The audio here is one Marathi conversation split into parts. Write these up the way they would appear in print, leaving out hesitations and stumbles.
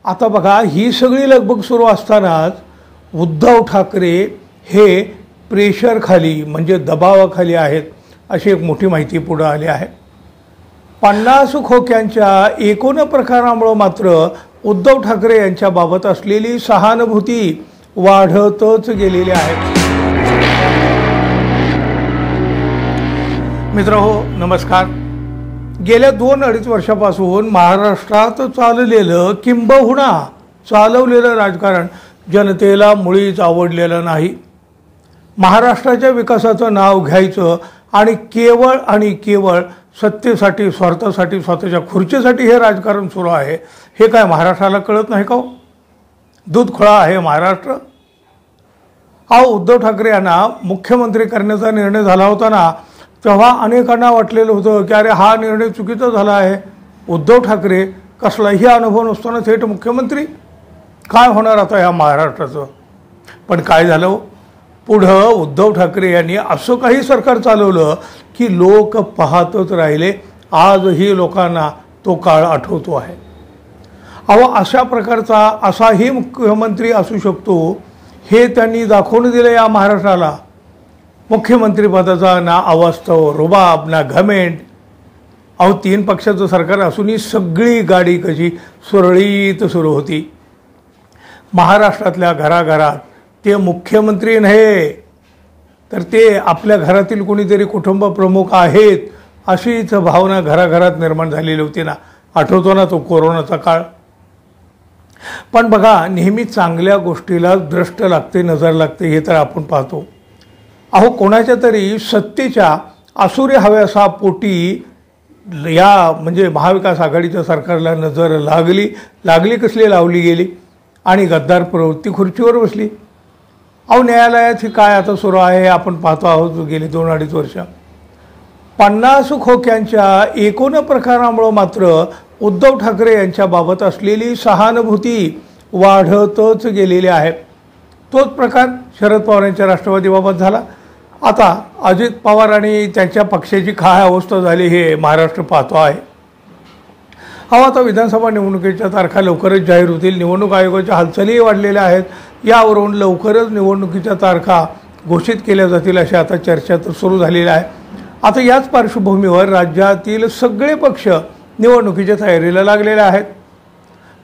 आता बघा, ही सगळी लगबग सुरू असतानाच उद्धव ठाकरे हे प्रेशरखाली म्हणजे दबावाखाली आहेत अशी एक मोठी माहिती पुढे आली आहे। 50 खोक्यांच्या एकूण प्रकारामुळे मात्र उद्धव ठाकरे यांच्याबाबत असलेली सहानुभूती वाढतच गेलेली आहे। मित्रहो नमस्कार। गेल्या 2-2.5 वर्षापासून महाराष्ट्रात चाललेलं किंबहुना चालवलेलं राजकारण जनतेला मुळीच आवडलेलं नाही। महाराष्ट्राच्या विकासाचं नाव घ्यायचं आणि केवळ सत्तेसाठी स्वार्थासाठी स्वतःच्या खुर्चीसाठी हे राजकारण सुरू आहे, हे काय महाराष्ट्राला कळत नाही का हो? दूध खोळा आहे महाराष्ट्र। उद्धव ठाकरे यांना मुख्यमंत्री करण्याचा निर्णय झाला होता ना, तेव्हा अनेकांना वाटलेलं होतं की अरे हा निर्णय चुकीचा झाला आहे। उद्धव ठाकरे कसलाही अनुभव नसताना थेट मुख्यमंत्री, काय होणार आता या महाराष्ट्राचं? पण काय झालं, पुढं उद्धव ठाकरे यांनी असं काही सरकार चालवलं की लोक पाहतच राहिले। आजही लोकांना तो काळ आठवतो आहे। अशा प्रकारचा असाही मुख्यमंत्री असू शकतो हे त्यांनी दाखवून दिलं या महाराष्ट्राला। मुख्यमंत्रीपदाचा ना अवास्तव रुबाब ना घमेंड। 3 पक्षाचं सरकार असूनही सगळी गाडी कशी सुरळीत सुरू होती। महाराष्ट्रातल्या घराघरात ते मुख्यमंत्री नाही तर ते आपल्या घरातील कोणीतरी कुटुंब प्रमुख आहेत अशीच भावना घराघरात निर्माण झालेली होती ना। आठवतो ना तो कोरोनाचा काळ। पण बघा, नेहमी चांगल्या गोष्टीला दृष्ट लागते, नजर लागते, हे तर आपण पाहतो। कोणाच्या तरी सत्तेच्या आसुरी हव्यासा पोटी या म्हणजे महाविकास आघाडीच्या सरकारला नजर लागली कसली लावली गेली आणि गद्दार प्रवृत्ती खुर्चीवर बसली। न्यायालयात ही काय आता सुरू आहे आपण पाहतो आहोत। गेली 2-2.5 वर्ष 50 खोक्यांच्या एकूण प्रकारामुळे मात्र उद्धव ठाकरे यांच्याबाबत असलेली सहानुभूती वाढतच गेलेली आहे। तोच प्रकार शरद पवार यांच्या राष्ट्रवादीबाबत झाला। आता अजित पवार आणि त्यांच्या पक्षाची काय अवस्था झाली हे महाराष्ट्र पाहतो आहे। आता विधानसभा निवडणुकीच्या तारखा लवकरच जाहीर होतील। निवडणूक आयोगाच्या हालचाली वाढलेल्या आहेत। यावरून लवकरच निवडणुकीच्या तारखा घोषित केल्या जातील अशी आता चर्चा तर सुरू झालेली आहे। आता याच पार्श्वभूमीवर राज्यातील सगळे पक्ष निवडणुकीच्या तयारीला लागलेले आहेत।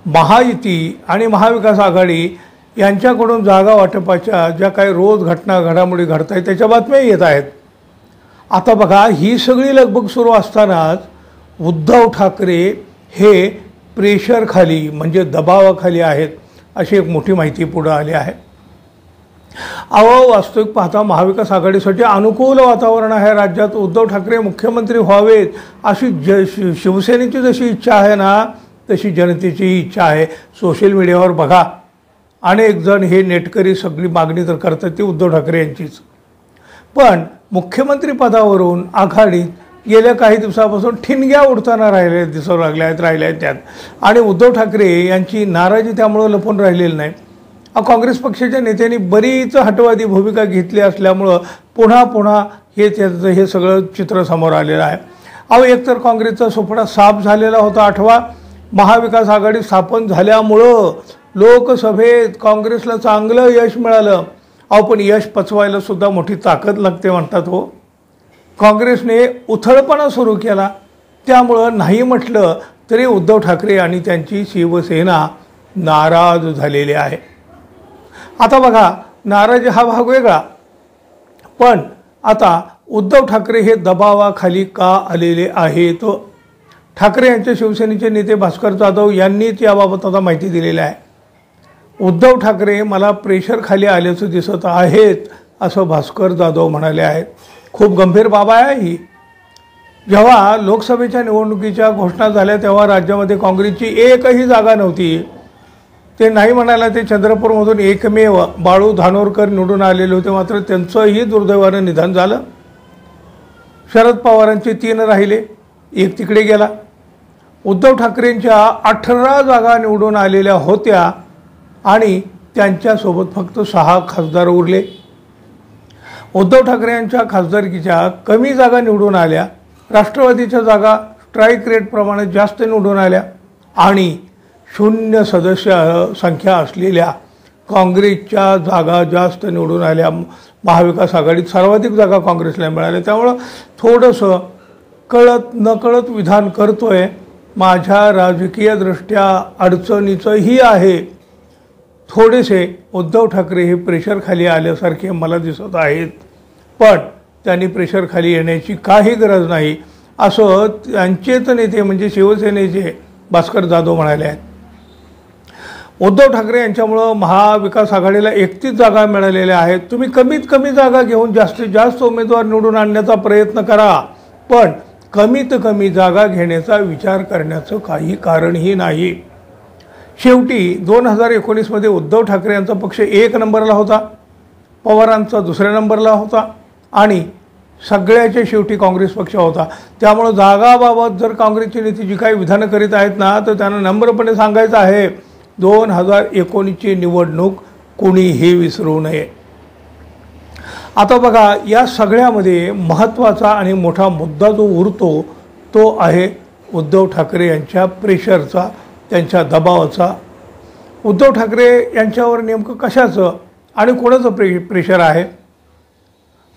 महायुती आणि महाविकास आघाडी यांच्याकडून जागा वाटपाच्या ज्या काही रोज घडामोडी घडत आहेत त्याच्या बातम्या येत आहेत। आता बघा, ही सगळी लगबग सुरू असतानाच उद्धव ठाकरे हे प्रेशरखाली म्हणजे दबावाखाली आहेत अशी एक मोठी माहिती पुढे आली आहे। वास्तविक पाहता महाविकास आघाडीसाठी अनुकूल वातावरण आहे राज्यात। उद्धव ठाकरे मुख्यमंत्री व्हावेत अशी शिवसेनेची जशी इच्छा आहे ना, तशी जनतेची इच्छा आहे। सोशल मीडियावर बघा, अनेक जण हे नेटकरी सगळी मागणी तर करतात ती उद्धव ठाकरे यांचीच। पण मुख्यमंत्री पदावरून आघाडीत गेल्या काही दिवसापासून ठिणग्या उडताना दिसू राहिल्या आहेत त्यात। आणि उद्धव ठाकरे यांची नाराजी त्यामुळे लपून राहिलेली नाही। काँग्रेस पक्षाच्या नेत्यांनी बरीच हटवादी भूमिका घेतली असल्यामुळं पुन्हा हे सगळं चित्र समोर आलेलं आहे। एकतर काँग्रेसचा सोपडा साफ झालेला होता। 8वा महाविकास आघाडी स्थापन झाल्यामुळं लोकसभेत काँग्रेसला चांगलं यश मिळालं। पण यश पचवायला सुद्धा मोठी ताकद लागते म्हणतात हो। काँग्रेसने उथळपणा सुरू केला, त्यामुळं नाही म्हटलं तरी उद्धव ठाकरे आणि त्यांची शिवसेना नाराज झालेली आहे। आता बघा, नाराजी हा भाग वेगळा, पण आता उद्धव ठाकरे हे दबावाखाली का आलेले आहेत? ठाकरे यांच्या शिवसेनेचे नेते भास्कर जाधव यांनीच याबाबत आता माहिती दिलेली आहे। उद्धव ठाकरे मला प्रेशर खाली आल्याचं दिसत आहेत असं भास्कर जाधव म्हणाले आहेत। खूप गंभीर बाब आहे ही। जेव्हा लोकसभेच्या निवडणुकीच्या घोषणा झाल्या तेव्हा राज्यामध्ये काँग्रेसची एकही जागा नव्हती। ते नाही म्हणायला ते चंद्रपूरमधून एकमेव बाळू धानोरकर निवडून आलेले होते, मात्र त्यांचंही दुर्दैवानं निधन झालं। शरद पवारांचे 3 राहिले, 1 तिकडे गेला। उद्धव ठाकरेंच्या 18 जागा निवडून आलेल्या होत्या आणि त्यांच्यासोबत फक्त 6 खासदार उरले। उद्धव ठाकरे यांच्या खासदारकीच्या कमी जागा निवडून आल्या, राष्ट्रवादीच्या जागा स्ट्राईक रेट प्रमाणे जास्त निवडून आल्या आणि शून्य सदस्य संख्या असलेल्या काँग्रेसच्या जागा जास्त निवडून आल्या. महाविकास आघाडीत सर्वाधिक जागा काँग्रेसला मिळाल्या. त्यामुळं थोडंसं कळत नकळत विधान करतोय. माझ्या राजकीयदृष्ट्या अडचणीचंही आहे. थोडेसे उद्धव ठाकरे हे प्रेशर खाली आल्यासारखे मला दिसत आहेत, पण त्यांनी प्रेशर खाली येण्याची काही गरज नाही असं त्यांचेच नेते म्हणजे शिवसेनेचे भास्कर जाधव म्हणाले आहेत. उद्धव ठाकरे यांच्यामुळं महाविकास आघाडीला 31 जागा मिळालेल्या आहेत. तुम्ही कमीत कमी जागा घेऊन जास्तीत जास्त उमेदवार निवडून आणण्याचा प्रयत्न करा, पण कमीत कमी जागा घेण्याचा विचार करण्याचं काही कारणही नाही. शेवटी 2019 उद्धव ठाकरे यांचा पक्ष 1 नंबरला होता, पवारांचा 2ऱ्या नंबरला होता आणि सगळ्याच्या शेवटी काँग्रेस पक्ष होता. त्यामुळं जागाबाबत जर काँग्रेसचे नेते जी काही विधानं करीत आहेत ना, तर त्यांना नम्रपणे सांगायचं आहे 2019ची निवडणूक कोणीही विसरू नये. आता बघा, या सगळ्यामध्ये महत्त्वाचा आणि मोठा मुद्दा जो उरतो तो आहे उद्धव ठाकरे यांच्या प्रेशरचा, त्यांच्या दबावाचा. उद्धव ठाकरे यांच्यावर नेमकं कशाचं आणि कोणाचं प्रेशर आहे?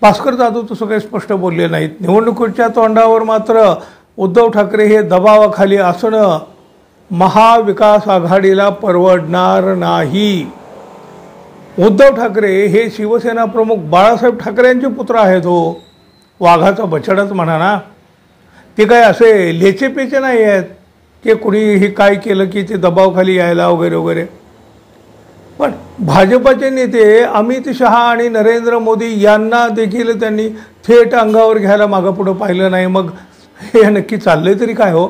भास्कर जाधव तसं काही स्पष्ट बोलले नाहीत. निवडणुकीच्या तोंडावर मात्र उद्धव ठाकरे हे दबावाखाली असणं महाविकास आघाडीला परवडणार नाही. उद्धव ठाकरे हे शिवसेना प्रमुख बाळासाहेब ठाकरे यांचे पुत्र आहेत. हो, वाघाचा बछडाच म्हणा ना. ते काय असे लेचेपेचे नाही आहेत की कुणीही काय केलं की ते दबावाखाली यायला वगैरे वगैरे. पण भाजपाचे नेते अमित शहा आणि नरेंद्र मोदी यांना देखील त्यांनी थेट अंगावर घ्यायला मागं पुढं पाहिलं नाही. मग हे नक्की चाललंय तरी काय हो?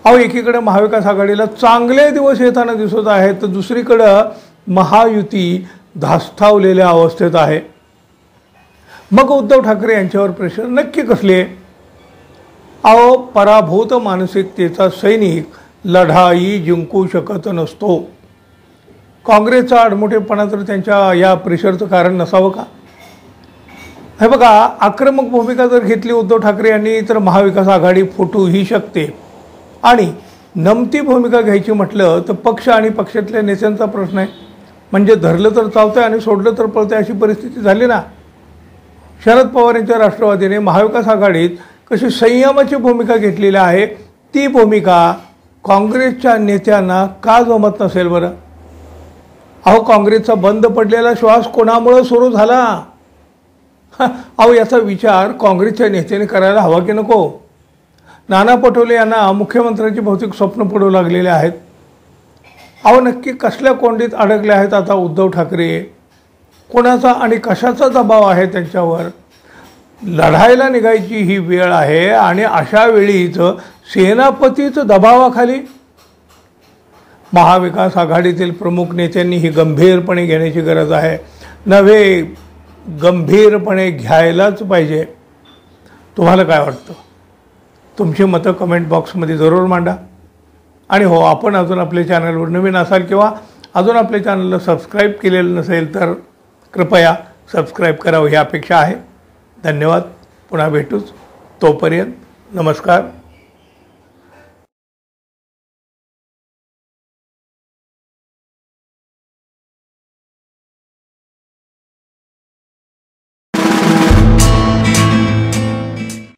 अहो, एकीकडे महाविकास आघाडीला चांगले दिवस येताना दिसत आहेत, तर दुसरीकडं महायुती धास्तावलेल्या अवस्थेत आहे. मग उद्धव ठाकरे यांच्यावर प्रेशर नक्की कसले? अहो, पराभूत मानसिकतेचा सैनिक लढाई जिंकू शकत नसतो. काँग्रेसचा आडमोठेपणा तर त्यांच्या या प्रेशरचं कारण नसावं का? हे बघा, आक्रमक भूमिका जर घेतली उद्धव ठाकरे यांनी तर महाविकास आघाडी फुटूही शकते. आणि नमती भूमिका घ्यायची म्हटलं तर पक्ष आणि पक्षातल्या नेत्यांचा प्रश्न आहे. म्हणजे धरलं तर चावतंय आणि सोडलं तर पळतंय अशी परिस्थिती झाली ना. शरद पवार यांच्या राष्ट्रवादीने महाविकास आघाडीत कशी संयमाची भूमिका घेतलेली आहे, ती भूमिका काँग्रेसच्या नेत्यांना का जमत नसेल बरं? अहो, काँग्रेसचा बंद पडलेला श्वास कोणामुळं सुरू झाला? अहो, याचा विचार काँग्रेसच्या नेत्याने करायला हवा की नको? नाना पटोले यांना मुख्यमंत्र्यांची भौतिक स्वप्न पडू लागलेले आहेत. अहो, नक्की कसल्या कोंडीत अडकले आहेत आता उद्धव ठाकरे? कोणाचा आणि कशाचा दबाव आहे त्यांच्यावर? लढायला निघायची ही वेळ आहे आणि अशा वेळीच सेनापतीच दबावाखाली. महाविकास आघाडीतील प्रमुख नेत्यांनी ही गंभीरपणे घेण्याची गरज आहे. नव्हे, गंभीरपणे घ्यायलाच पाहिजे. तुम्हाला काय वाटतं? तुमची मतं कमेंट बॉक्समध्ये जरूर मांडा. आणि हो, आपण अजून आपल्या चॅनलवर नवीन असाल किंवा अजून आपल्या चॅनलला सबस्क्राईब केलेलं नसेल तर कृपया सबस्क्राईब करावं ही अपेक्षा आहे. धन्यवाद. पुन्हा भेटूच. तोपर्यंत नमस्कार.